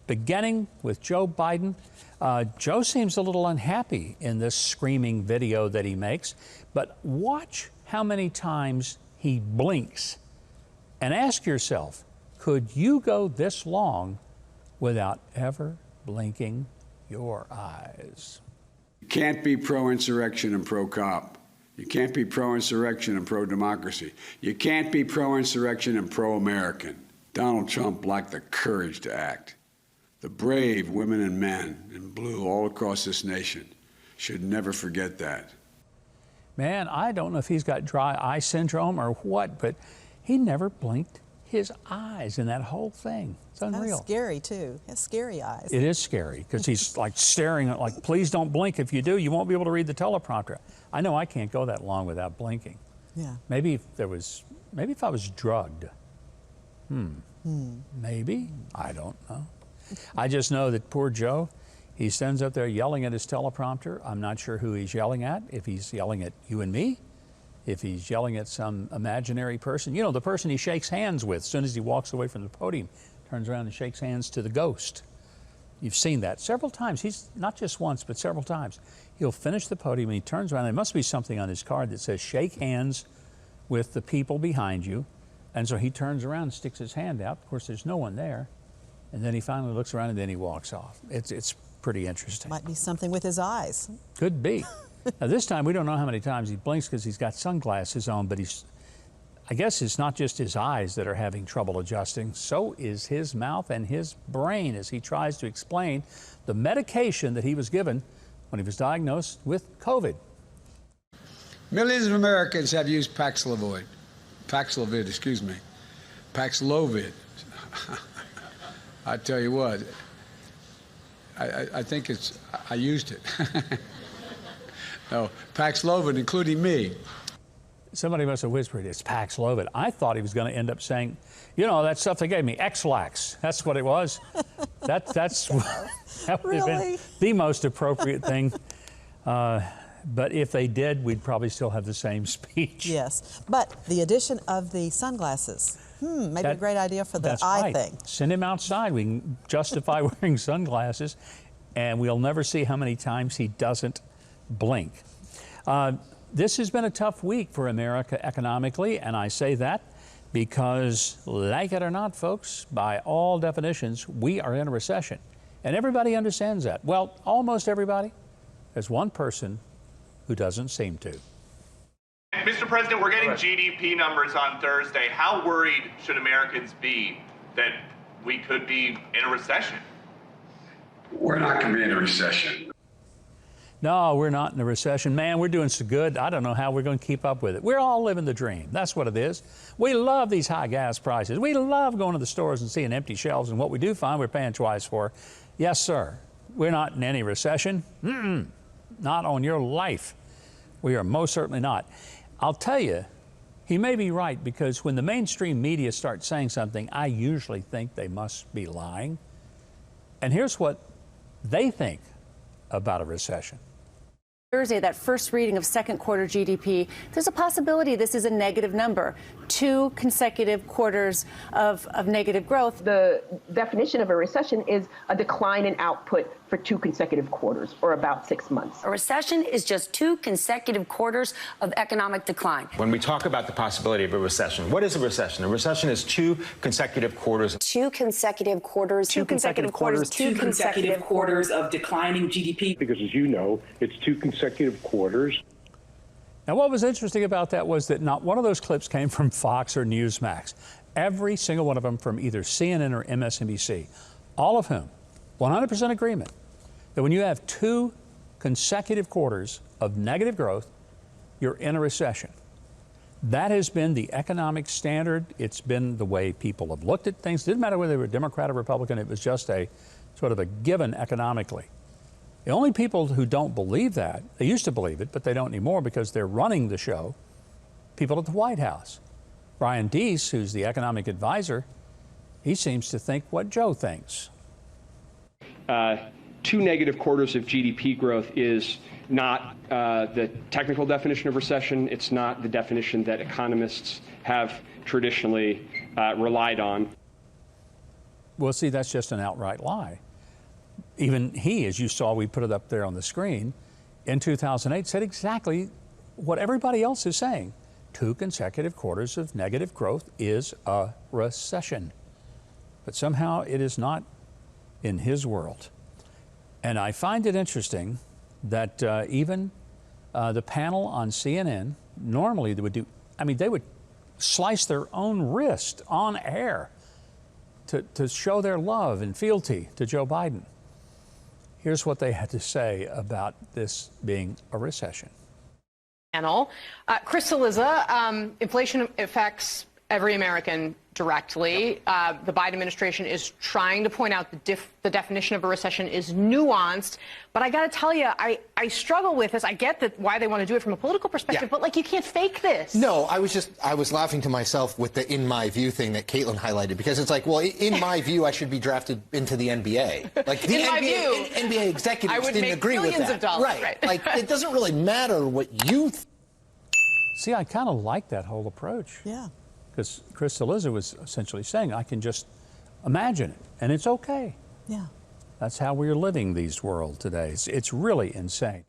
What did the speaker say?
beginning with Joe Biden. Joe seems a little unhappy in this screaming video that he makes, but watch how many times he blinks and ask yourself, could you go this long without ever blinking your eyes? You can't be pro-insurrection and pro-cop. You can't be pro-insurrection and pro-democracy. You can't be pro-insurrection and pro-American. Donald Trump lacked the courage to act. The brave women and men in blue all across this nation should never forget that. Man, I don't know if he's got dry eye syndrome or what, but he never blinked his eyes in that whole thing. It's unreal. That's scary, too. He has scary eyes. It is scary because he's like staring at, like, please don't blink. If you do, you won't be able to read the teleprompter. I know I can't go that long without blinking. Yeah. Maybe if I was drugged. Maybe. I don't know. I just know that poor Joe, he stands up there yelling at his teleprompter. I'm not sure who he's yelling at, if he's yelling at you and me, if he's yelling at some imaginary person. You know, the person he shakes hands with as soon as he walks away from the podium, turns around and shakes hands to the ghost. You've seen that several times. He's not just once, but several times. He'll finish the podium and he turns around. There must be something on his card that says, shake hands with the people behind you. And so he turns around and sticks his hand out. Of course, there's no one there. And then he finally looks around and then he walks off. It's pretty interesting. Might be something with his eyes. Could be. Now, this time, we don't know how many times he blinks because he's got sunglasses on, but I guess it's not just his eyes that are having trouble adjusting. So is his mouth and his brain as he tries to explain the medication that he was given when he was diagnosed with COVID. Millions of Americans have used Paxlovid, Paxlovid. I tell you what, I think I used it. No, Paxlovid, including me. Somebody must have whispered, it's Paxlovid. I thought he was going to end up saying, you know, that stuff they gave me, X-Lax. That's what it was. that would have been the most appropriate thing. But if they did, we'd probably still have the same speech. Yes, but the addition of the sunglasses, maybe a great idea for the eye thing. Send him outside. We can justify wearing sunglasses, and we'll never see how many times he doesn't blink. This has been a tough week for America economically, and I say that because, like it or not, folks, by all definitions, we are in a recession. And everybody understands that. Well, almost everybody. There's one person who doesn't seem to. Mr. President, we're getting GDP numbers on Thursday. How worried should Americans be that we could be in a recession? We're not going to be in a recession. No, we're not in a recession. Man, we're doing so good, I don't know how we're going to keep up with it. We're all living the dream. That's what it is. We love these high gas prices. We love going to the stores and seeing empty shelves, and what we do find we're paying twice for. Yes, sir. We're not in any recession. Not on your life. We are most certainly not. I'll tell you, he may be right, because when the mainstream media starts saying something, I usually think they must be lying. And here's what they think about a recession. Thursday, that first reading of second quarter GDP, there's a possibility this is a negative number. 2 consecutive quarters of negative growth. The definition of a recession is a decline in output for 2 consecutive quarters, or about 6 months. A recession is just 2 consecutive quarters of economic decline. When we talk about the possibility of a recession, what is a recession? A recession is 2 consecutive quarters. 2 consecutive quarters. 2 consecutive quarters. 2 consecutive quarters of declining GDP. Because, as you know, it's 2 consecutive quarters. Now, what was interesting about that was that not one of those clips came from Fox or Newsmax. Every single one of them from either CNN or MSNBC, all of whom 100% agreement that when you have 2 consecutive quarters of negative growth, you're in a recession. That has been the economic standard. It's been the way people have looked at things. It didn't matter whether they were Democrat or Republican. It was just a sort of a given economically. The only people who don't believe that, they used to believe it, but they don't anymore because they're running the show, people at the White House. Brian Deese, who's the economic advisor, he seems to think what Joe thinks. 2 negative quarters of GDP growth is not the technical definition of recession. It's not the definition that economists have traditionally relied on. Well, see, that's just an outright lie. Even he, as you saw, we put it up there on the screen, in 2008 said exactly what everybody else is saying. 2 consecutive quarters of negative growth is a recession. But somehow it is not in his world. And I find it interesting that even the panel on CNN, normally they would do, they would slice their own wrist on air to show their love and fealty to Joe Biden. Here's what they had to say about this being a recession. Panel. Chris Cillizza, inflation affects every American directly. The Biden administration is trying to point out the definition of a recession is nuanced. But I got to tell you, I struggle with this. I get that why they want to do it from a political perspective, but like you can't fake this. No, I was laughing to myself with the "in my view" thing that Caitlin highlighted, because it's like, well, in my view, I should be drafted into the NBA. Like the NBA executives didn't agree with that. Of dollars, right. Like it doesn't really matter what you. See, I kind of like that whole approach. Yeah. Because Chris Cillizza was essentially saying, I can just imagine it, and it's okay. Yeah. That's how we're living these world today. It's really insane.